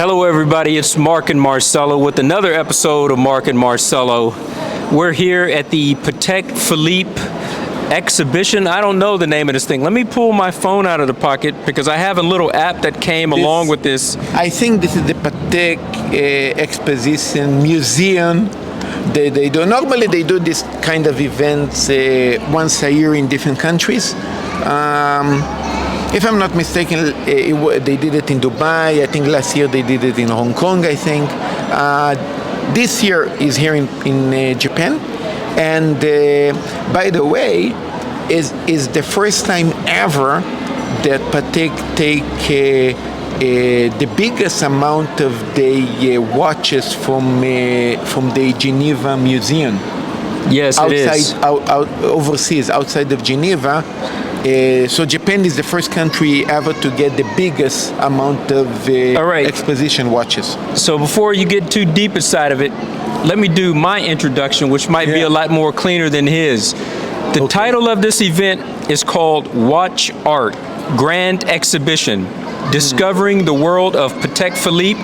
Hello everybody, it's Marc and Marcelo with another episode of Marc and Marcelo. We're here at the Patek Philippe exhibition. I don't know the name of this thing. Let me pull my phone out of the pocket because I have a little app that came along with this. I think this is the Patek Exposition Museum. Normally they do this kind of events once a year in different countries. If I'm not mistaken, they did it in Dubai. I think last year they did it in Hong Kong, I think. This year is here in Japan. And by the way, is the first time ever that Patek take the biggest amount of the watches from the Geneva Museum. Yes, it is. Overseas, outside of Geneva. So Japan is the first country ever to get the biggest amount of exposition watches. So before you get too deep inside of it, let me do my introduction, which might be a lot more cleaner than his. The title of this event is called Watch Art Grand Exhibition, Discovering the World of Patek Philippe.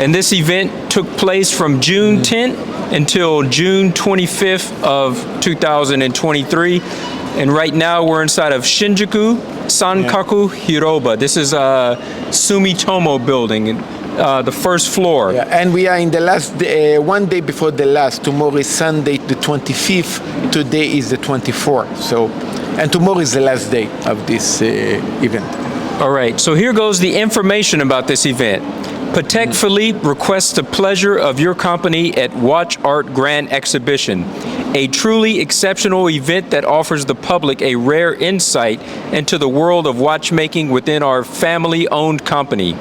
And this event took place from June 10th until June 25th of 2023. And right now we're inside of Shinjuku Sankaku Hiroba. This is a Sumitomo Building, the first floor. Yeah, and we are in the last day, one day before the last. Tomorrow is Sunday, the 25th. Today is the 24th. So, and tomorrow is the last day of this event. All right, so here goes the information about this event. Patek Philippe requests the pleasure of your company at Watch Art Grand Exhibition, a truly exceptional event that offers the public a rare insight into the world of watchmaking within our family-owned company.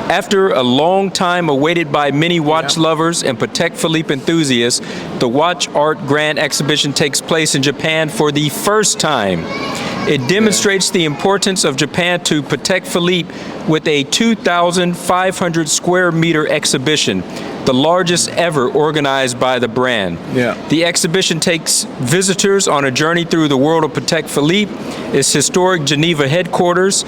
After a long time awaited by many watch lovers and Patek Philippe enthusiasts, the Watch Art Grand Exhibition takes place in Japan for the first time. It demonstrates the importance of Japan to Patek Philippe with a 2,500 square meter exhibition, the largest ever organized by the brand. The exhibition takes visitors on a journey through the world of Patek Philippe, its historic Geneva headquarters,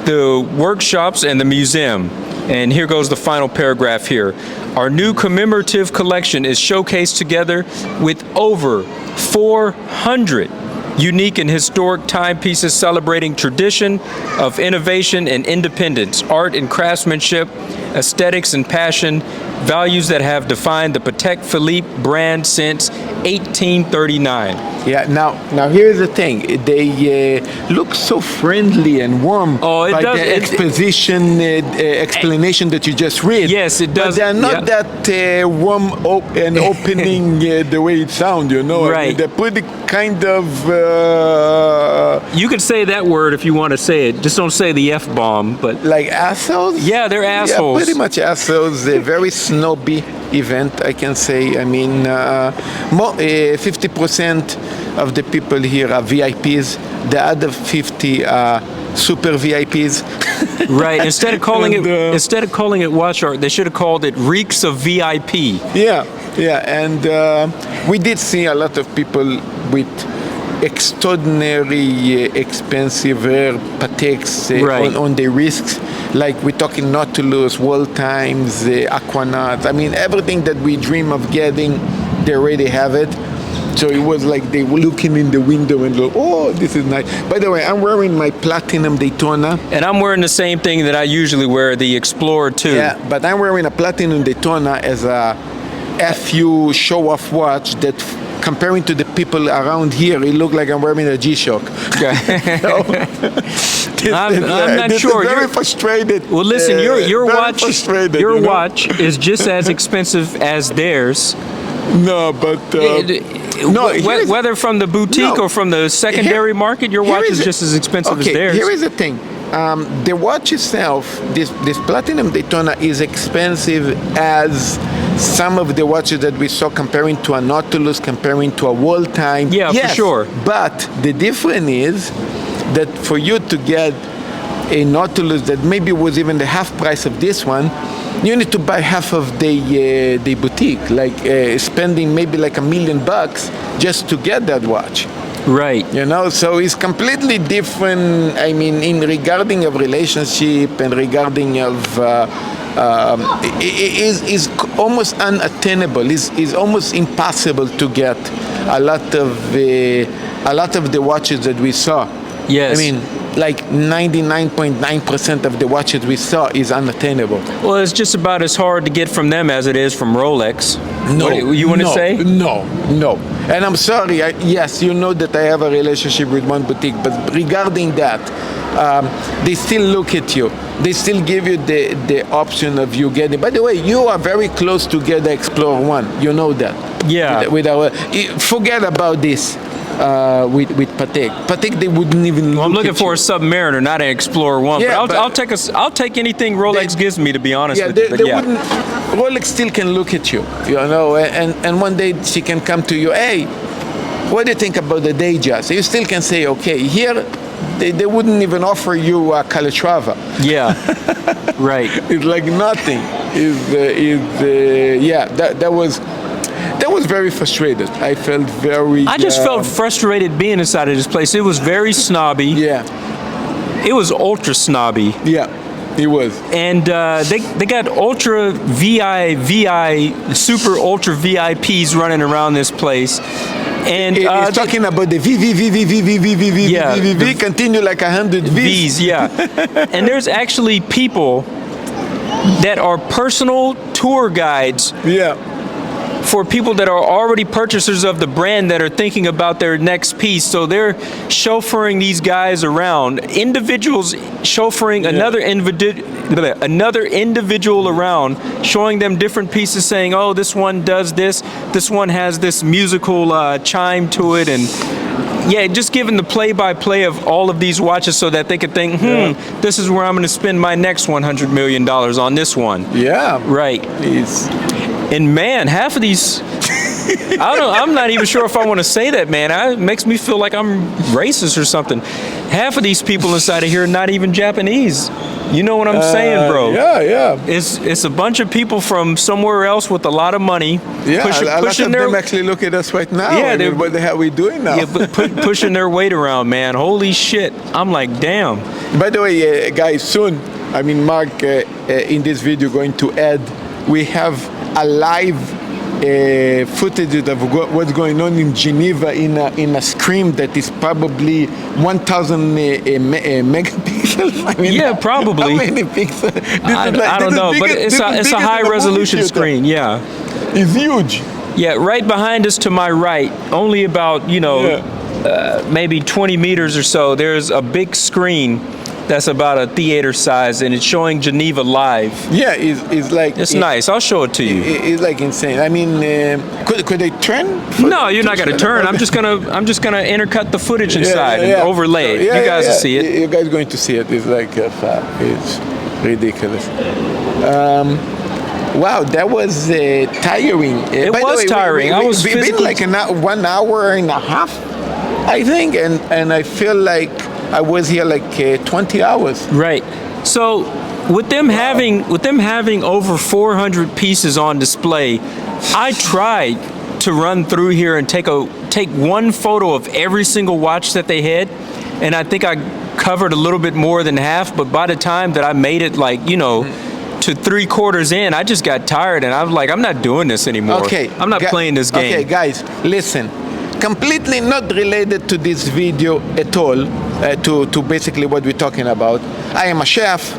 the workshops, and the museum. And here goes the final paragraph here. Our new commemorative collection is showcased together with over 400 unique and historic timepieces celebrating tradition of innovation and independence, art and craftsmanship, aesthetics and passion, values that have defined the Patek Philippe brand since 1839. Yeah, now here's the thing. They look so friendly and warm by the exposition explanation that you just read. Yes, it does. But they're not that warm and opening the way it sounds, you know. Right. I mean, they're pretty kind of... you could say that word if you want to say it. Just don't say the F-bomb. But like assholes? Yeah, they're assholes. Yeah, pretty much assholes. They're very snobby event, I can say. I mean, 50% of the people here are VIPs. The other 50 are super VIPs. Right. Instead of calling it Watch Art, they should have called it Reeks of VIP. Yeah. And we did see a lot of people with extraordinary expensive rare Pateks on the wrists. Like we're talking Nautilus, World Times, Aquanauts. I mean, everything that we dream of getting, they already have it. So it was like they were looking in the window and like, oh, this is nice. By the way, I'm wearing my Platinum Daytona. And I'm wearing the same thing that I usually wear, the Explorer 2. Yeah, but I'm wearing a Platinum Daytona as a FU show-off watch that, comparing to the people around here, it looked like I'm wearing a G-Shock. I'm not sure. Very frustrated. Well, listen, your watch is just as expensive as theirs. No, but whether from the boutique or from the secondary market, your watch is just as expensive as theirs. Here is the thing. The watch itself, this Platinum Daytona, is expensive as some of the watches that we saw, comparing to a Nautilus, comparing to a World Time. Yeah, for sure. But the difference is that for you to get a Nautilus that maybe was even the half price of this one, you need to buy half of the boutique, like spending maybe like $1 million just to get that watch. Right. You know, so it's completely different. I mean, in regarding of relationship and regarding of is almost unattainable. Is almost impossible to get a lot of the watches that we saw. Yes. I mean, like 99.9% of the watches we saw is unattainable. Well, it's just about as hard to get from them as it is from Rolex. No, What do you want to say? No. And I'm sorry. Yes, you know that I have a relationship with one boutique, but regarding that, they still look at you. They still give you the option of you getting. By the way, you are very close to get the Explorer 1. You know that. Yeah. With our, forget about this. With Patek. Patek, they wouldn't even. Well, I'm looking for you. a Submariner, not an Explorer 1. Yeah, but I'll take anything Rolex gives me, to be honest with you. But they wouldn't. Rolex still can look at you, you know, and one day she can come to you. Hey, what do you think about the Datejust? You still can say, okay. Here, they wouldn't even offer you a Calatrava. Yeah. Right. It's like nothing. That was very frustrated. I felt very. I just felt frustrated being inside of this place. It was very snobby. Yeah. It was ultra snobby. Yeah, it was. And they got ultra super ultra VIPs running around this place. And it's talking about the V. Yeah, continue like 100 V's. Yeah. And there's actually people that are personal tour guides. Yeah. For people that are already purchasers of the brand that are thinking about their next piece. So they're chauffeuring these guys around, individuals chauffeuring another individual around, showing them different pieces, saying, oh, this one does this one has this musical chime to it, and yeah, just giving the play-by-play of all of these watches so that they could think, this is where I'm going to spend my next $100 million on this one. Yeah. Right. And man, half of these, I'm not even sure if I want to say that, man. It makes me feel like I'm racist or something. Half of these people inside of here are not even Japanese. You know what I'm saying, bro? Yeah. It's a bunch of people from somewhere else with a lot of money. Yeah, a lot of them actually look at us right now. Yeah, what the hell are we doing now? Yeah, pushing their weight around, man. Holy shit. I'm like, damn. By the way, guys, soon, I mean, Marc, in this video, going to add, we have a live footage of what's going on in Geneva in a screen that is probably 1,000 megapixels. I mean, yeah, probably. How many pixels? I don't know, but it's a high resolution screen. Yeah, it's huge. Yeah, right behind us to my right, only about maybe 20 meters or so. There's a big screen that's about a theater size, and it's showing Geneva live. Yeah, it's like... It's nice. I'll show it to you. It's like insane. I mean, could they turn? No, you're not going to turn. I'm just gonna intercut the footage inside and overlay it. You guys will see it. You guys are going to see it. It's like it's ridiculous. Wow, that was tiring. It was tiring. We've been like 1 hour and a half, I think, and I feel like I was here like 20 hours. Right. So with them having over 400 pieces on display, I tried to run through here and take one photo of every single watch that they had, and I think I covered a little bit more than half. But by the time that I made it, like, you know, to 3/4 in, I just got tired, and I'm like, I'm not doing this anymore. Okay. I'm not playing this game. Okay, guys, listen. Completely not related to this video at all, to basically what we're talking about. I am a chef.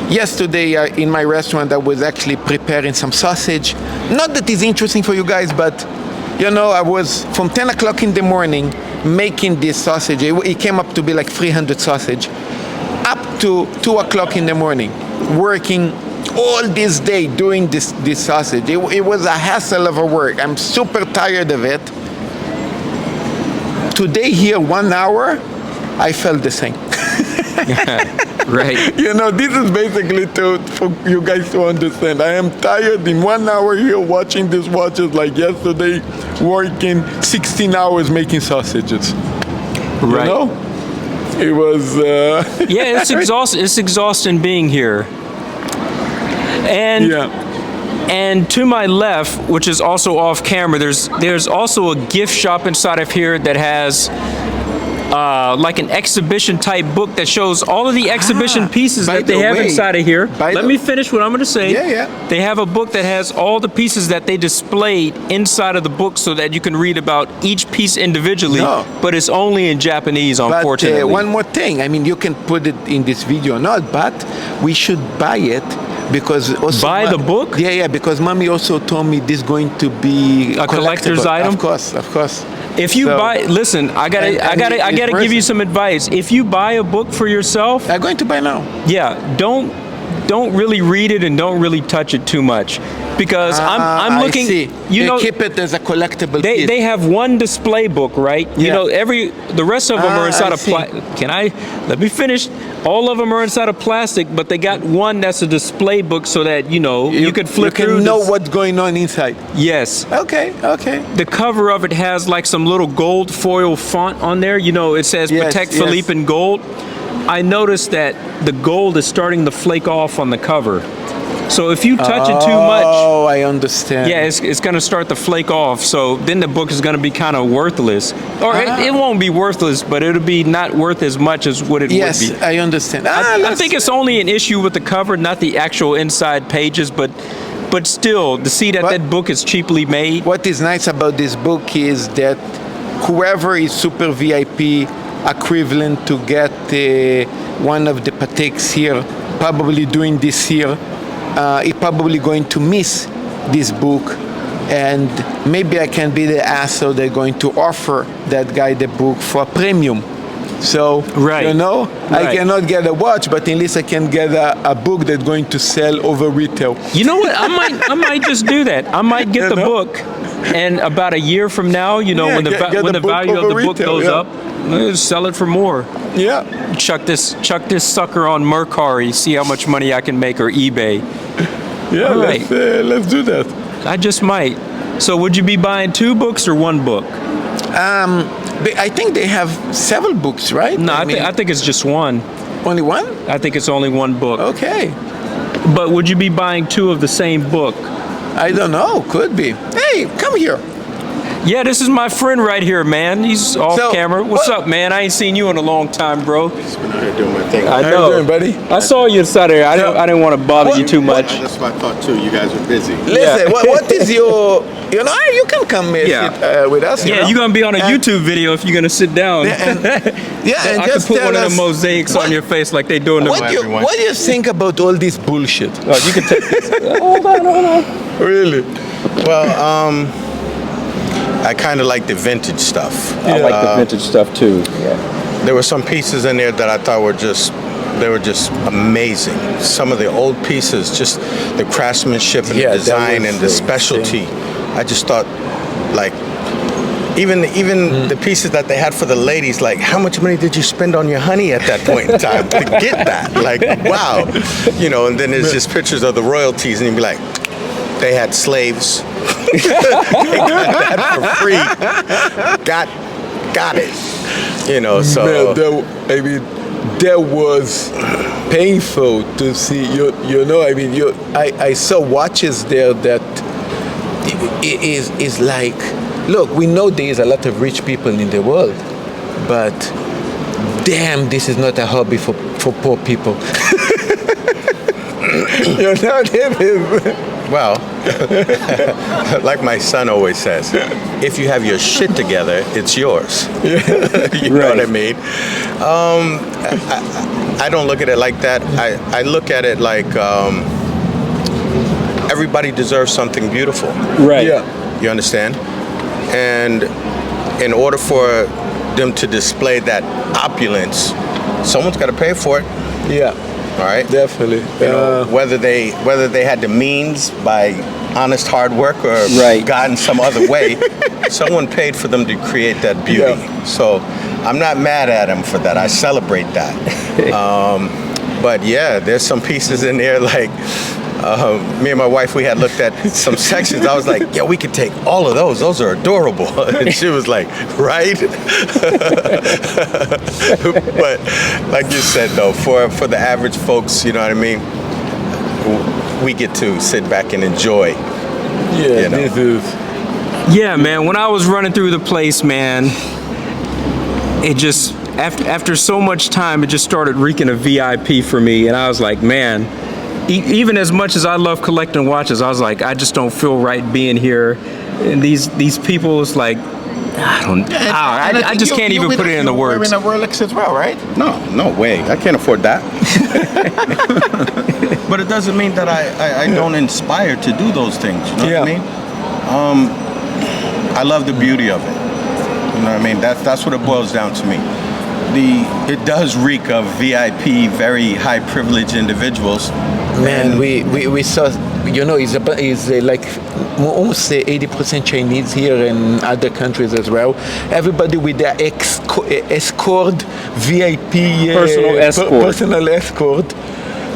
Yesterday in my restaurant I was actually preparing some sausage. Not that it's interesting for you guys, but you know, I was from 10 o'clock in the morning making this sausage. It came up to be like 300 sausage. Up to 2 o'clock in the morning, working all this day doing this sausage. It was a hassle of a work. I'm super tired of it. Today here, 1 hour, I felt the same. Right. You know, this is basically for you guys to understand. I am tired in 1 hour here watching these watches, like yesterday, working 16 hours making sausages. Right. You know? It was... yeah, it's exhausting being here. And to my left, which is also off camera, there's also a gift shop inside of here that has like an exhibition type book that shows all of the exhibition pieces by that they the have way, inside of here. by Let the- me finish what I'm going to say. Yeah, yeah. They have a book that has all the pieces that they displayed inside of the book so that you can read about each piece individually, No. but it's only in Japanese, But unfortunately. one more thing, I mean, you can put it in this video or not, but we should buy it because also Buy the book? Yeah, yeah, because mommy also told me this is going to be A collector's collectible. item? Of course. If you So- listen, I And gotta it's give you worth it. some advice. If you buy a book for yourself, I'm going to buy now. yeah, don't really read it and don't really touch it too much, because I'm looking. I see. You know, keep it as a collectible piece. they have one display book, right? You Yeah. know, the rest of them are inside I of see. let me finish. All of them are inside of plastic, but they got one that's a display book so that you could flip you through. can know this- what's going on inside. Yes. Okay. The cover of it has like some little gold foil font on there. You know, it says Yes, Patek yes. Philippe in gold. I noticed that the gold is starting to flake off on the cover. So if you touch it too much, Oh, I understand. yeah, it's going to start to flake off. So then the book is going to be kind of worthless. Or it won't be worthless, but it'll be not worth as much as what it Yes, would be. I understand. I think it's only an issue with the cover, not the actual inside pages, but still, to see that But- that book is cheaply made. What is nice about this book is that whoever is super VIP equivalent to get one of the Pateks here, probably doing this here, is probably going to miss this book. And maybe I can be the asshole they're going to offer that guy the book for a premium. So, Right. you know, I Right. cannot get a watch, but at least I can get a book that's going to sell over retail. You know what? I might just do that. I might get You the know? book, and about a year from now, you know, Yeah, when the get when the the book value of over the book retail, goes yeah. up, sell it for more. Yeah. Chuck this sucker on Mercari, see how much money I can make, or eBay. Yeah, All right. let's do that. I just might. So would you be buying 2 books or 1 book? I think they have several books, right? No, I mean, think it's just 1. only one. I think it's only 1 book. Okay. But would you be buying 2 of the same book? I don't know. Could be. Hey, come here. Yeah, this is my friend right here, man. He's off So, camera. What's what- up, man? I ain't seen you in a long time, bro. Just been out here doing my thing. I How know. you doing, buddy? I saw you inside there. I didn't want to bother you too much. That's what I thought too. You guys are busy. Listen, what is your? You know, you can come Yeah. sit with us. Yeah, know? you're gonna be on a And- YouTube video if you're gonna sit down. Yeah, and I could just put tell one of us the mosaics on your face like they do in the. everyone. what do you think about all this bullshit? Oh, you can take this. Hold on. Really? Well, I kind of like the vintage stuff. I like the vintage stuff too. There were some pieces in there that I thought were just amazing. Some of the old pieces, just the craftsmanship and Yeah, the that design was and the specialty. I just thought, like, even the pieces that they had for the ladies, like, how much money did you spend on your honey at that point in time to get that? Like, wow. You know, and then there's just pictures of the royalties, and you'd be like, they had slaves. They got that for free. Got it. You know, so Man, that was painful to see. You know, I mean, I saw watches there that is like, look, we know there is a lot of rich people in the world, but damn, this is not a hobby for poor people. You know, well, like my son always says, if you have your shit together, it's yours. You know what I mean? I don't look at it like that. I look at it like everybody deserves something beautiful. Right. Yeah. You understand? And in order for them to display that opulence, someone's got to pay for it. Yeah. All right. Definitely. You know, whether they had the means by honest hard work or Right. God in some other way, someone paid for them to create that beauty. Yeah. So I'm not mad at them for that. I celebrate that. But yeah, there's some pieces in there like me and my wife, we had looked at some sections. I was like, yeah, we could take all of those. Those are adorable. And she was like, right? But like you said, though, for the average folks, you know what I mean? We get to sit back and enjoy. Yeah, you know. this is. Yeah, man. When I was running through the place, man, after so much time, it just started reeking of VIP for me, and I was like, man, even as much as I love collecting watches, I was like, I just don't feel right being here. And these people, it's like, I just can't even put it into words. You're wearing a Rolex as well, right? No way. I can't afford that. But it doesn't mean that I don't inspire to do those things. You know what I mean? I love the beauty of it. You know what I mean? That's what it boils down to me. It does reek of VIP, very high privileged individuals. Man, we saw, you know, it's like almost 80% Chinese here and other countries as well. Everybody with their escort, VIP, personal escort.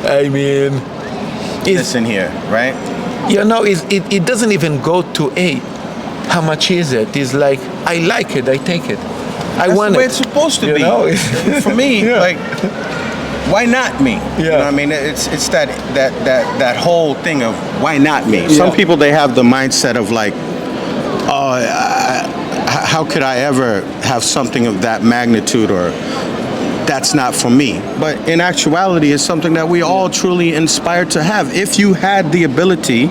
I mean, listen here, right? You know, it doesn't even go to how much is it? It's like, I like it, I take it. I want the way it. it's supposed to be. Know? For me, like, why not me? Yeah. You know what I mean? It's that whole thing of why not me? Yeah. Some people, they have the mindset of like, oh, how could I ever have something of that magnitude, or that's not for me. But in actuality, it's something that we all truly inspire to have. If you had the ability,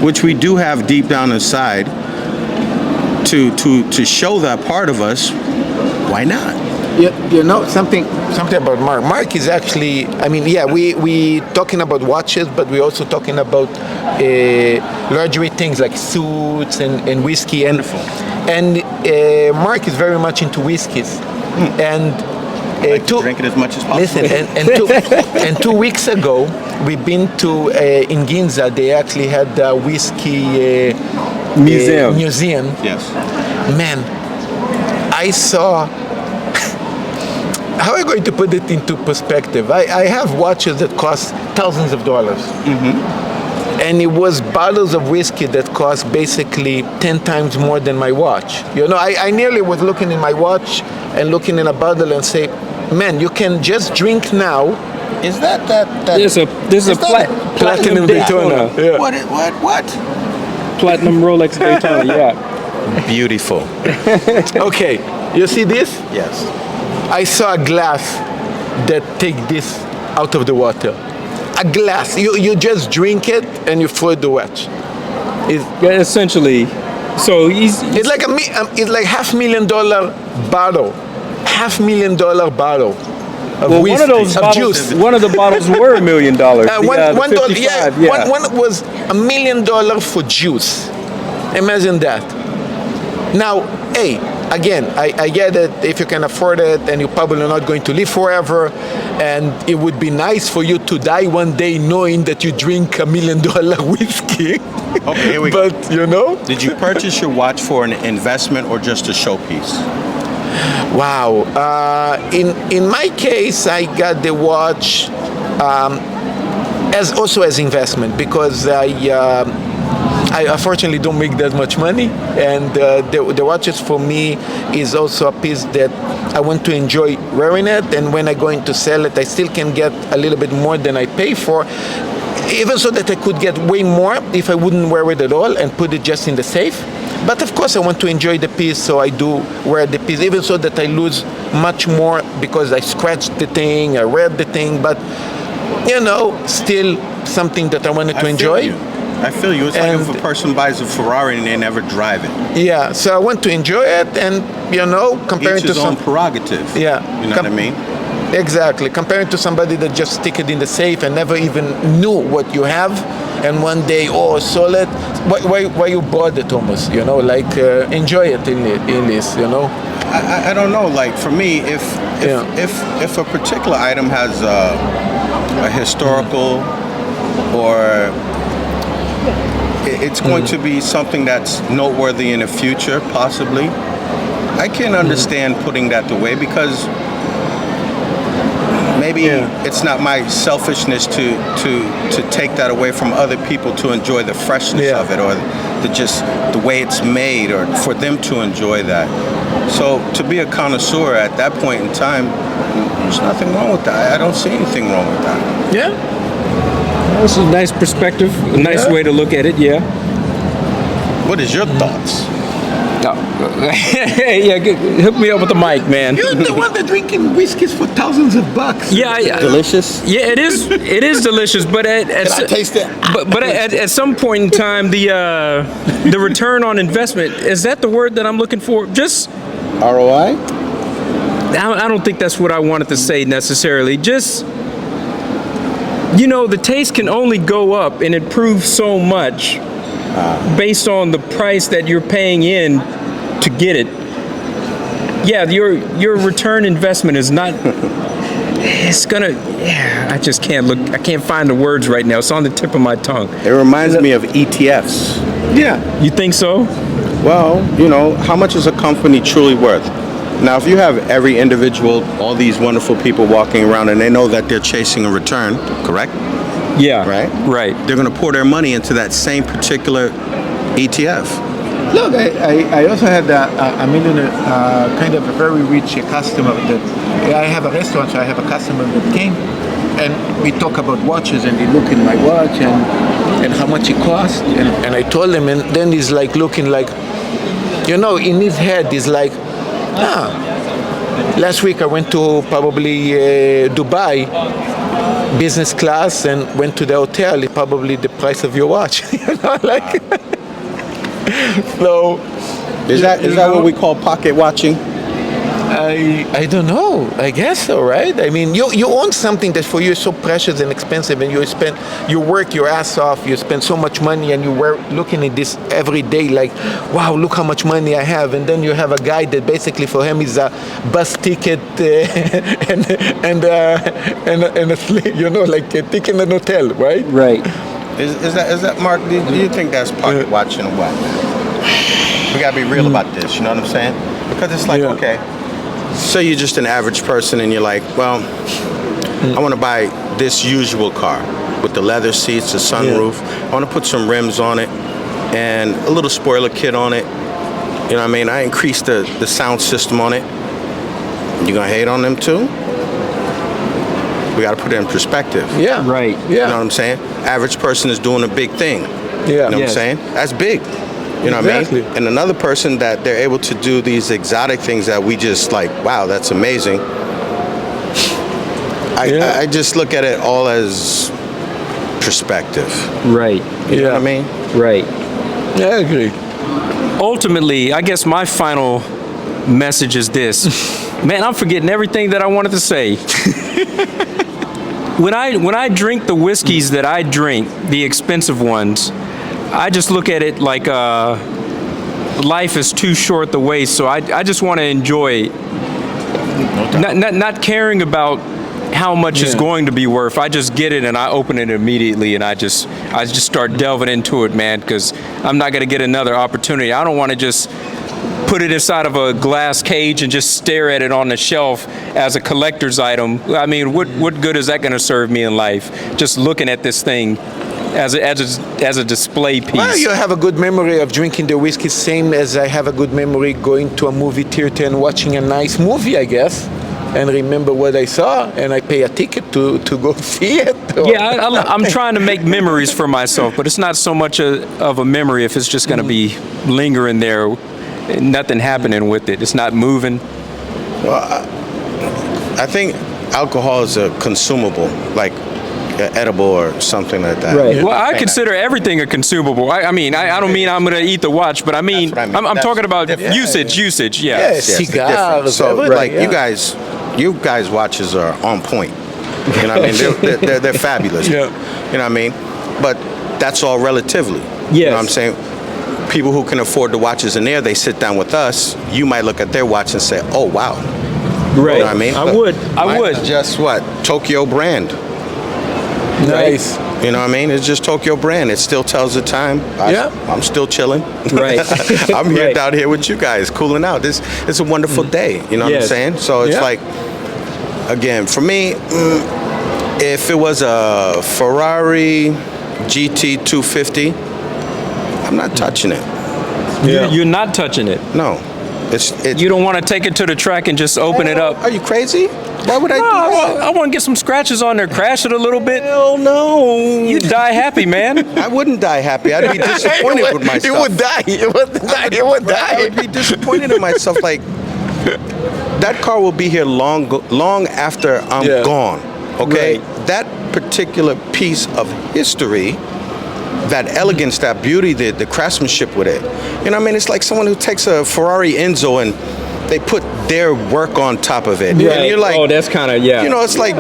which we do have deep down inside, to show that part of us, why not? You know something about Marc. Marc is actually, I mean, we talking about watches, but we're also talking about luxury things like suits and whiskey. Wonderful. And Marc is very much into whiskeys. And drink it as much as possible. listen, and 2 weeks ago, we've been to in Ginza. They actually had a whiskey museum. Yes. Man, I saw. How am I going to put it into perspective? I have watches that cost thousands of dollars. And it was bottles of whiskey that cost basically 10 times more than my watch. You know, I nearly was looking in my watch and looking in a bottle and say, man, you can just drink now. Is that There's a platinum Daytona. Yeah. What? Platinum Rolex Daytona, yeah. Beautiful. Okay, you see this? Yes. I saw a glass that take this out of the water. A glass. You just drink it and you throw it the watch. Yeah, essentially. So It's like it's like $500,000 bottle. $500,000 bottle of well, whiskey, one of those of bottles, juice. one of the bottles were $1 million. One dollar, yeah. one was $1 million for juice. Imagine that. Now, hey, again, I get it. If you can afford it, and you're probably not going to live forever, and it would be nice for you to die one day knowing that you drink $1 million whiskey. Okay, here we go. But you know, Did you purchase your watch for an investment or just a showpiece? wow. In my case, I got the watch as investment because I unfortunately don't make that much money, and the watches for me is also a piece that I want to enjoy wearing it, and when I'm going to sell it, I still can get a little bit more than I pay for, even so that I could get way more if I wouldn't wear it at all and put it just in the safe. But of course I want to enjoy the piece, so I do wear the piece, even so that I lose much more because I scratched the thing, I read the thing, but you know, still something that I wanted to enjoy. I feel you. It's like if a person buys a Ferrari and they never drive it. Yeah, so I want to enjoy it, and you know, comparing Each to his own prerogative. Yeah, You know what I mean? Exactly. Comparing to somebody that just stick it in the safe and never even knew what you have, and one day, oh, sold it. Why you bought it, almost? You know, like enjoy it in this. You know. I don't know. Like for me, if a particular item has a historical or it's going to be something that's noteworthy in the future, possibly, I can understand putting that away because maybe it's not my selfishness to take that away from other people to enjoy the freshness of it or the way it's made or for them to enjoy that. So to be a connoisseur at that point in time, there's nothing wrong with that. I don't see anything wrong with that. Yeah. This is a nice perspective, a nice way to look at it, yeah. What is your thoughts? No, Yeah, hook me up with the mic, man. You're the one that drinking whiskeys for thousands of bucks. Delicious. Yeah, it is. It is delicious, but Can I taste it? but at some point in time, the return on investment, is that the word that I'm looking for? Just ROI? I don't think that's what I wanted to say necessarily. Just, you know, the taste can only go up and improve so much based on the price that you're paying in to get it. Yeah, your return investment is not. It's gonna. Yeah, I just can't look. I can't find the words right now. It's on the tip of my tongue. It reminds me of ETFs. Yeah. You think so? Well, you know, how much is a company truly worth? Now, if you have every individual, all these wonderful people walking around and they know that they're chasing a return, correct? Yeah. Right? Right. They're going to pour their money into that same particular ETF. Look, I also had a millionaire, kind of a very rich customer that I have a restaurant, so I have a customer that came and we talk about watches and he look in my watch and how much it cost and I told him and then he's like looking like, you know, in his head he's like, last week I went to probably Dubai, business class, and went to the hotel. It's probably the price of your watch. You know, like. So. Is that what we call pocket watching? I don't know. I guess so, right? I mean, you own something that for you is so precious and expensive, and you work your ass off. You spend so much money, and you were looking at this every day, like, wow, look how much money I have. And then you have a guy that basically for him is a bus ticket and a you know, like a ticket in an hotel, right? Right. Is that Mark? Do you think that's pocket watching or what? We gotta be real about this. You know what I'm saying? Because it's like, okay. So you're just an average person and you're like, well, I want to buy this usual car with the leather seats, the sunroof. I want to put some rims on it and a little spoiler kit on it. You know what I mean? I increased the sound system on it. You gonna hate on them too? We got to put it in perspective. Yeah. Right. Yeah. You know what I'm saying? Average person is doing a big thing. Yeah. You know what I'm Yes. saying? That's big. You know Exactly. what I mean? And another person that they're able to do these exotic things that we just like, wow, that's amazing. I just look at it all as perspective. Right. You know what I mean? Right. Yeah, I agree. Ultimately, I guess my final message is this. Man, I'm forgetting everything that I wanted to say. When I drink the whiskeys that I drink, the expensive ones, I just look at it like life is too short to waste. So I just want to enjoy it. Not caring about how much it's going to be worth. I just get it and I open it immediately and I just start delving into it, man, because I'm not going to get another opportunity. I don't want to just put it inside of a glass cage and just stare at it on the shelf as a collector's item. I mean, what good is that going to serve me in life? Just looking at this thing as a display piece. Well, you have a good memory of drinking the whiskey, same as I have a good memory going to a movie theater and watching a nice movie, I guess, and remember what I saw, and I pay a ticket to go see it. Yeah, I'm trying to make memories for myself, but it's not so much of a memory if it's just going to be lingering there, nothing happening with it. It's not moving. Well, I think alcohol is a consumable, like edible or something like that. Right. Well, I consider everything a consumable. I mean, I don't mean I'm going to eat the watch, but I mean, I'm talking about usage. Yeah. Yes, cigars. So, like, everything, you guys' watches are on point. You know what I mean? They're fabulous. Yeah. You know what I mean? But that's all relatively. Yes. You know what I'm saying? People who can afford the watches in there, they sit down with us. You might look at their watch and say, "Oh, wow." Right. You know what I mean? I would. Mine's just what? Tokyo brand. Nice. You know what I mean? It's just Tokyo brand. It still tells the time. I'm still chilling. Right. I'm here Right. down here with you guys, cooling out. It's a wonderful day. You know what I'm saying? So it's like, again, for me, if it was a Ferrari GT 250, I'm not touching it. You're not touching it. No. It's You don't want to take it to the track and just open it up. Are you crazy? Why would I do that? I want to get some scratches on there, crash it a little bit. Hell no. You'd die happy, man. I wouldn't die happy. I'd be disappointed with myself. You would die. You would die. You would die. I would be disappointed in myself. Like, that car will be here long after I'm gone. Okay? Right. That particular piece of history, that elegance, that beauty, the craftsmanship with it. You know what I mean? It's like someone who takes a Ferrari Enzo and they put their work on top of it. Right. And you're like, oh, that's kind of, you know, it's like,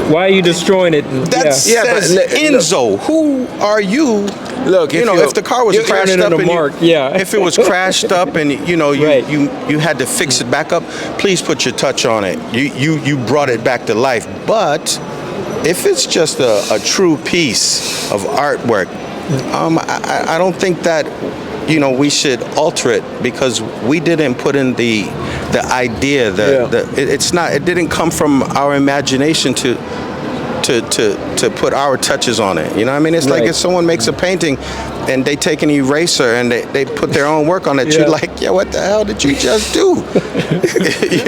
why are you destroying it? that says Enzo. Who are you? Look, You know, if the car was crashed up, and mark, if it was crashed up, and you know, Right. you had to fix it back up, please put your touch on it. You brought it back to life. But if it's just a true piece of artwork, I don't think that, you know, we should alter it because we didn't put in the idea. It didn't come from our imagination to put our touches on it. You know what I mean? It's like if someone makes a painting and they take an eraser and they put their own work on it, you're like, yeah, what the hell did you just do?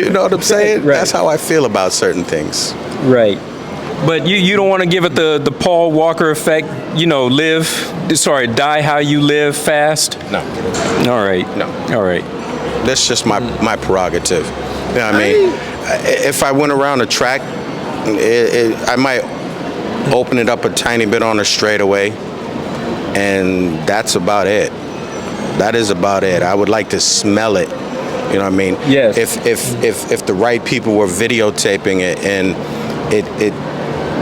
You know what I'm saying? Right. That's how I feel about certain things. Right. But you don't want to give it the Paul Walker effect, you know, die how you live fast? No. All right. No. All right. That's just my prerogative. You know what I mean? If I went around a track, I might open it up a tiny bit on a straightaway, and that's about it. That is about it. I would like to smell it. You know what I mean? Yes. If the right people were videotaping it and it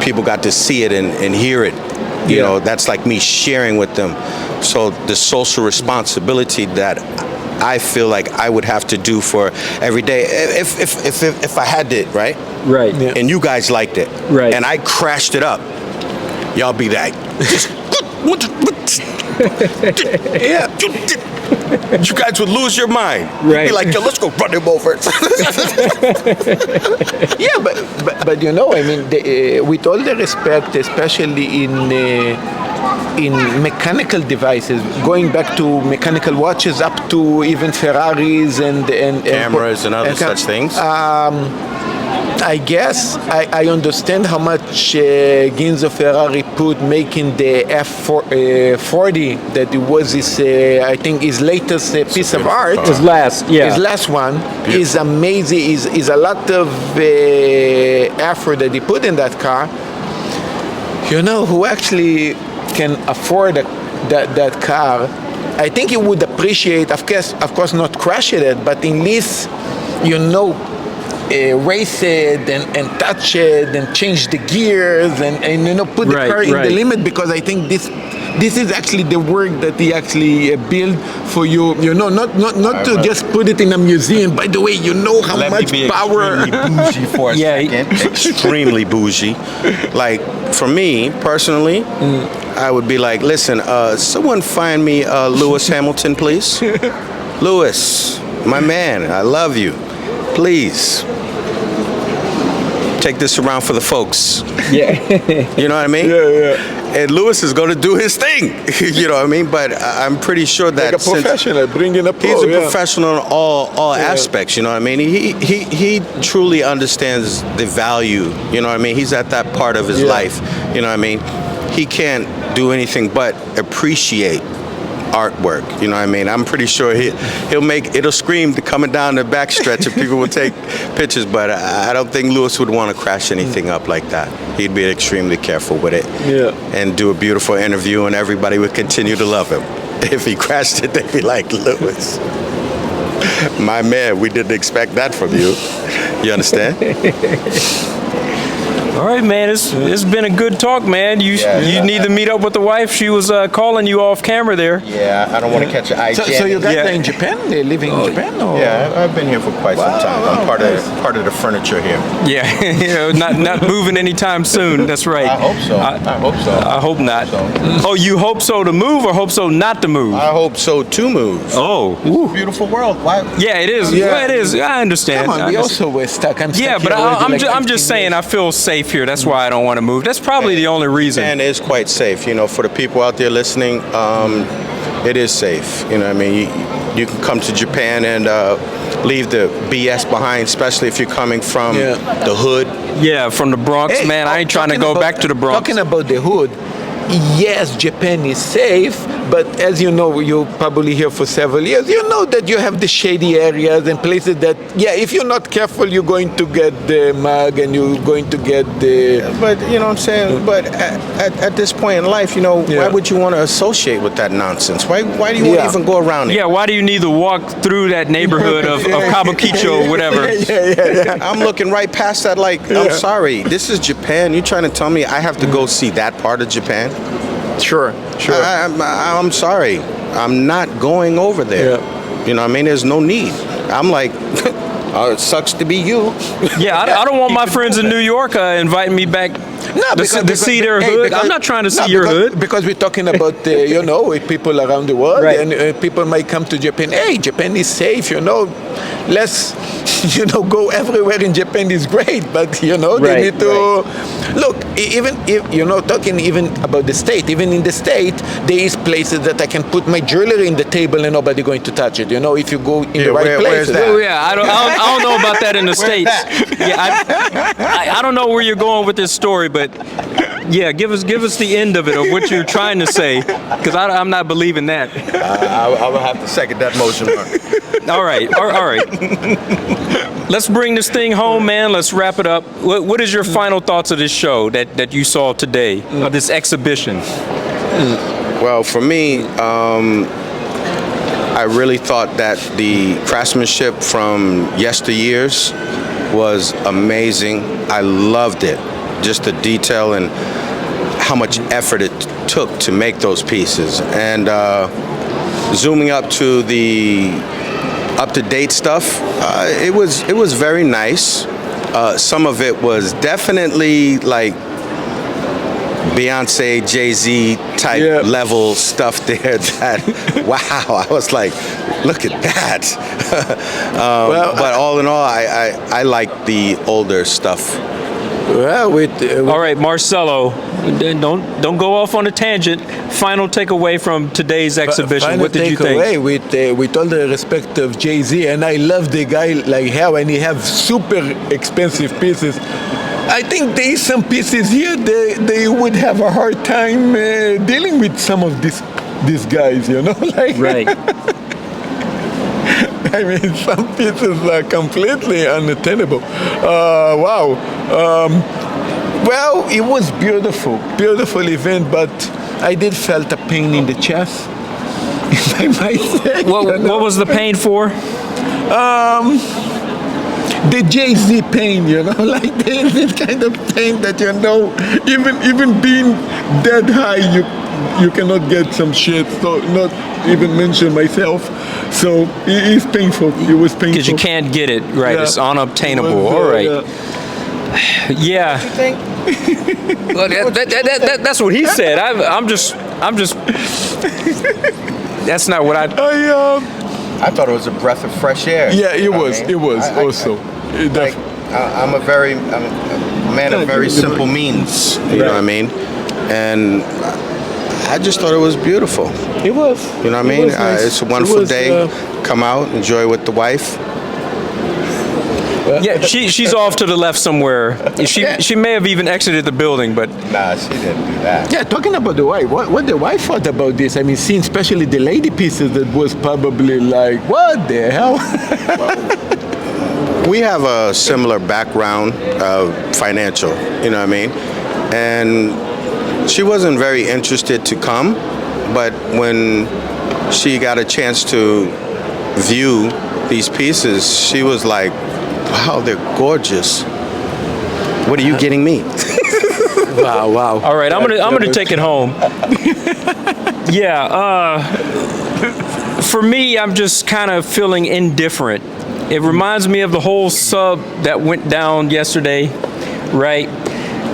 people got to see it and hear it, you know, that's like me sharing with them. So the social responsibility that I feel like I would have to do for every day, if I had it, right? Right. Yeah. And you guys liked it, Right. and I crashed it up, y'all be like, you guys would lose your mind. You'd Right. be like, yo, let's go run him over. Yeah, but you know, I mean, with all the respect, especially in mechanical devices, going back to mechanical watches up to even Ferraris and Cameras and other such things. I guess I understand how much Ginzo Ferrari put making the F40, that it was his, I think, his latest piece of art. His last, His last one is amazing. Is a lot of effort that he put in that car. You know, who actually can afford that car? I think he would appreciate, of course, not crash it, but at least, you know, race it and touch it and change the gears and you know, put the car in the limit, because I think this is actually the work that he actually built for you. You know, not to just put it in a museum. By the way, you know how much power. Extremely bougie for a second. Extremely bougie. Like for me personally, I would be like, listen, someone find me Lewis Hamilton, please. Lewis, my man, I love you. Please take this around for the folks. Yeah. You know what I mean? Yeah. And Lewis is going to do his thing. You know what I mean? But I'm pretty sure that Like a professional, bringing a pro. he's a professional in all aspects. You know what I mean? He truly understands the value. You know what I mean? He's at that part of his life. You know what I mean? He can't do anything but appreciate artwork. You know what I mean? I'm pretty sure it'll scream coming down the back stretch and people will take pictures, but I don't think Lewis would want to crash anything up like that. He'd be extremely careful with it and do a beautiful interview, and everybody would continue to love him. If he crashed it, they'd be like, Lewis, my man, we didn't expect that from you. You understand? All right, man. It's been a good talk, man. You need to meet up with the wife. She was calling you off camera there. Yeah, I don't want to catch an eye. So you guys are in Japan? They're living in Japan? Or? Yeah, I've been here for quite some time. I'm part of the furniture here. Yeah, you know, not moving anytime soon. That's right. I hope so. I hope so. I hope not. So. Oh, you hope so to move, or hope so not to move? I hope so to move. Oh, It's a beautiful world. Why? yeah, it is. Yeah. Well, it is. I understand. Come on, we also were stuck. I'm stuck. Yeah, but here already I'm like just 15 saying, years. I feel safe here. That's why I don't want to move. That's probably the only reason. And it's quite safe. You know, for the people out there listening, it is safe. You know what I mean? You can come to Japan and leave the BS behind, especially if you're coming from the hood. Yeah, from the Bronx, Hey, man. I ain't trying to go back to the Bronx. Talking about the hood, yes, Japan is safe, but as you know, you're probably here for several years, you know that you have the shady areas and places that, if you're not careful, you're going to get the mug and you're going to get the... But, you know what I'm saying? But at this point in life, you know, why would you want to associate with that nonsense? Why do you want to even go around it? Yeah, why do you need to walk through that neighborhood of Kabukicho or whatever? I'm looking right past that like, I'm sorry, this is Japan. You're trying to tell me I have to go see that part of Japan? Sure. I'm sorry. I'm not going over there. You know what I mean? There's no need. I'm like, it sucks to be you. Yeah, I don't want my friends in New York inviting me back to see their hood. I'm not trying to see your hood. Because we're talking about, you know, with people around the world, Right. and people might come to Japan. Hey, Japan is safe, you know. Let's, you know, go everywhere in Japan is great, but, you know, they need to... Look, even if, you know, talking even about the state, even in the state, there is places that I can put my jewelry in the table and nobody going to touch it, you know, if you go in the right where's places. that? Oh, yeah, I don't know about that in the States. Yeah, I don't know where you're going with this story, but yeah, give us the end of it, of what you're trying to say, because I'm not believing that. I will have to second that motion, Mark. All right. Let's bring this thing home, man. Let's wrap it up. What is your final thoughts of this show that you saw today, of this exhibition? Well, for me, I really thought that the craftsmanship from yesteryears was amazing. I loved it. Just the detail and how much effort it took to make those pieces. And zooming up to the up-to-date stuff, it was very nice. Some of it was definitely like Beyonce, Jay-Z type level stuff there that, wow, I was like, look at that. But all in all, I like the older stuff. Well, All right, Marcelo, don't go off on a tangent. Final takeaway from today's exhibition. What did you think? With all the respect of Jay-Z, and I love the guy like hell, and he have super expensive pieces. I think there is some pieces here they would have a hard time dealing with some of these guys, you know, like. Right. I mean, some pieces are completely unattainable. Wow. Well, it was beautiful event, but I did felt a pain in the chest, if I might say. What was the pain for? The Jay-Z pain, you know, like this kind of pain that, you know, even being that high, you cannot get some shit. So not even mention myself. So it is painful. It was painful. Because you can't get it, right? Yeah. It's unobtainable. All right. Yeah. Well, that's what he said. I'm just. That's not what I thought it was a breath of fresh air. Yeah, it was. It was also. I'm a man of very simple means. You know what I mean? And I just thought it was beautiful. It was. You know what I mean? Nice. It's a wonderful day. Come out, enjoy with the wife. Yeah, she's off to the left somewhere. She may have even exited the building, but Nah, she didn't do that. Yeah, talking about the wife, what the wife thought about this? I mean, seeing especially the lady pieces, that was probably like, what the hell? We have a similar background of financial, you know what I mean? And she wasn't very interested to come, but when she got a chance to view these pieces, she was like, wow, they're gorgeous. What are you getting me? Wow. all right, I'm gonna take it home. Yeah, for me, I'm just kind of feeling indifferent. It reminds me of the whole sub that went down yesterday, right?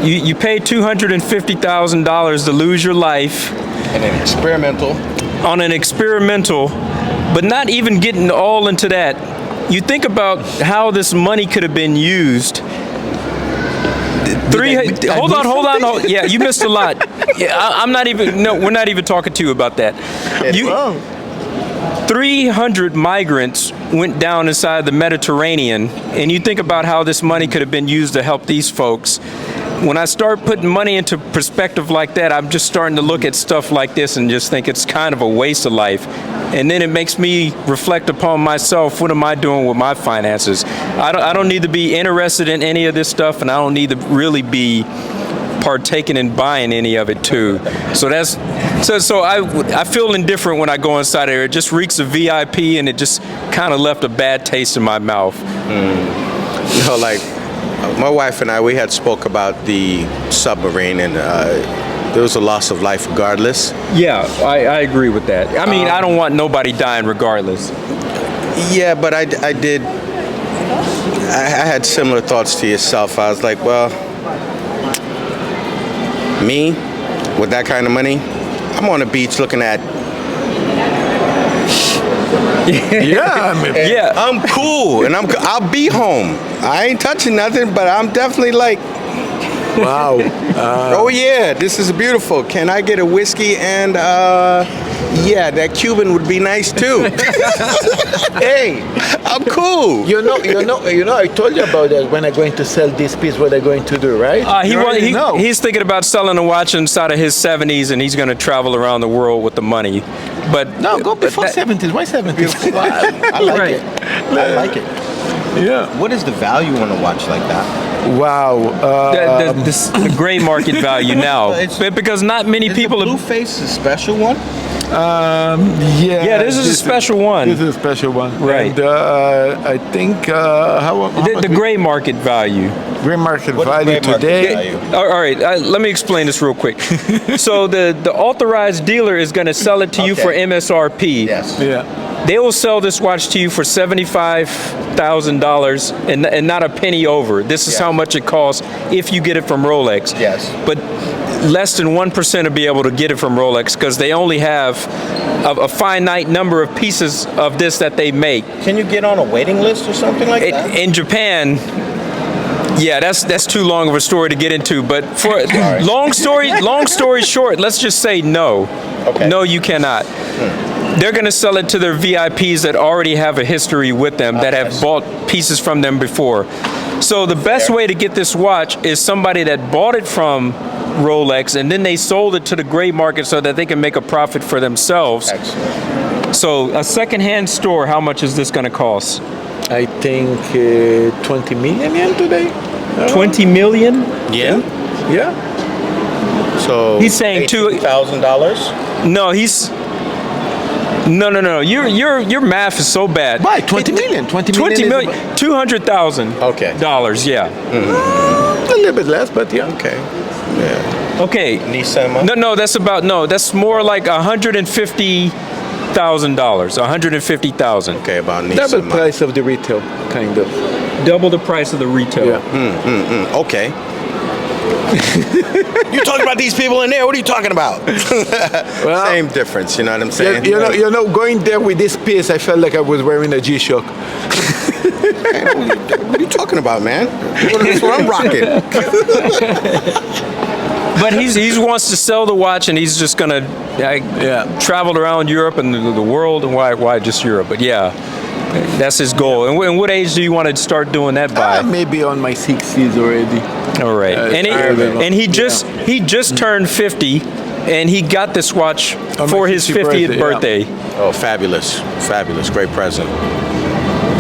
You pay $250,000 to lose your life. And an experimental. On an experimental, but not even getting all into that. You think about how this money could have been used. Hold on. Yeah, you missed a lot. Yeah, I'm not even. No, we're not even talking to you about that. 300 migrants went down inside the Mediterranean, and you think about how this money could have been used to help these folks. When I start putting money into perspective like that, I'm just starting to look at stuff like this and just think it's kind of a waste of life. And then it makes me reflect upon myself. What am I doing with my finances? I don't need to be interested in any of this stuff, and I don't need to really be partaking in buying any of it too. So I feel indifferent when I go inside there. It just reeks of VIP, and it just kind of left a bad taste in my mouth. You know, like my wife and I, we had spoke about the submarine, and there was a loss of life regardless. Yeah, I agree with that. I mean, I don't want nobody dying regardless. Yeah, but I had similar thoughts to yourself. I was like, well, me, with that kind of money, I'm on the beach looking at. Yeah, I'm cool, and I'll be home. I ain't touching nothing, but I'm definitely like, Wow. oh yeah, this is beautiful. Can I get a whiskey and yeah, that Cuban would be nice too. Hey, I'm cool. You know. I told you about that when I'm going to sell this piece. What I'm going to do, right? He's thinking about selling a watch inside of his 70s, and he's going to travel around the world with the money. But No, go before 70s. Why 70s? I like Right. it. I like it. Yeah. What is the value on a watch like that? Wow. the gray market value now, because not many people. Blue face a special one? Yeah. This is a special one. This is a special one. Right. And I think how The gray market value. gray market What is value gray market today. value? All right, let me explain this real quick. So the authorized dealer is going to sell it to you for Okay. MSRP. Yes. Yeah. They will sell this watch to you for $75,000 and not a penny over. This is Yeah. how much it costs if you get it from Rolex. Yes. But less than 1% will be able to get it from Rolex because they only have a finite number of pieces of this that they make. Can you get on a waiting list or something like that? In Japan, yeah, that's too long of a story to get into. But for long story short, let's just say no. Okay. No, you cannot. They're going to sell it to their VIPs that already have a history with them, that have bought pieces from them before. So the best way to get this watch is somebody that bought it from Rolex and then they sold it to the gray market so that they can make a profit for themselves. Excellent. So a secondhand store, how much is this going to cost? I think 20 million yen today. 20 million? Yeah. Yeah. So He's saying $1,000. No, he's no. Your math is so bad. Why 20 million? 20 million, $200,000. Okay. Yeah. A little bit less, but yeah. Okay. Yeah. Okay. Nissan. That's more like $150,000. $150,000. Okay, about Nissan. Double price of the retail, kind of. Double the price of the retail. Yeah. Okay. You talking about these people in there? What are you talking about? Well, Same difference, you know what I'm saying? You know, going there with this piece, I felt like I was wearing a G-Shock. What are you talking about, man? That's what I'm rocking. But he wants to sell the watch, and he's just gonna travel around Europe and the world, and why just Europe? But yeah, that's his goal. And what age do you want to start doing that by? Maybe on my 60s already. All right. And he just turned 50, and he got this watch for his 50th birthday. Oh, fabulous. Fabulous. Great present.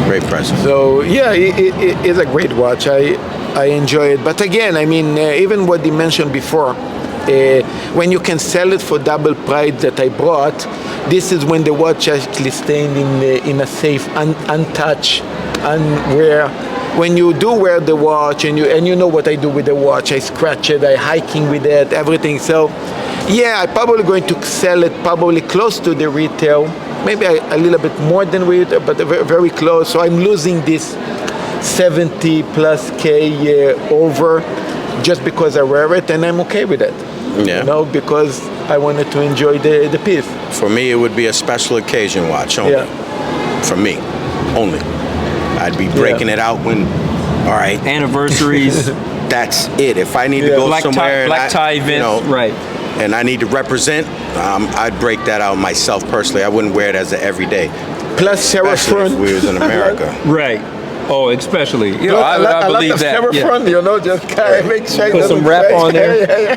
Great present. So yeah, it's a great watch. I enjoy it. But again, I mean, even what he mentioned before, when you can sell it for double price that I bought, this is when the watch actually staying in a safe, untouched, unwear. When you do wear the watch, and you know what I do with the watch, I scratch it, I hiking with it, everything. So yeah, I'm probably going to sell it probably close to the retail, maybe a little bit more than retail, but very close. So I'm losing this 70 plus K over just because I wear it, and I'm okay with it. Yeah. You know, because I wanted to enjoy the piece. For me, it would be a special occasion watch only. Yeah. For me, only. I'd be breaking it out when, all right. Anniversaries. that's it. If I need to go black somewhere, black tie events, right? And I need to represent, I'd break that out myself personally. I wouldn't wear it as an everyday. Plus Sarah Especially if we was in America. Right. Oh, especially. You know, I I believe of that. Sarah Yeah. front, you know, just kind of make sure it Put some doesn't wrap break. on there.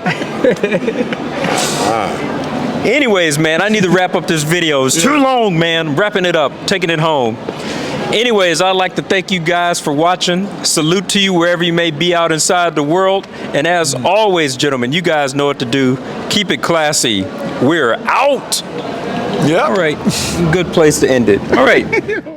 Yeah. Anyways, man, I need to wrap up this video. It's too long, man. Wrapping it up, taking it home. Anyways, I'd like to thank you guys for watching. Salute to you wherever you may be out inside the world. And as always, gentlemen, you guys know what to do. Keep it classy. We're out. Yeah. All right. Good place to end it. All right.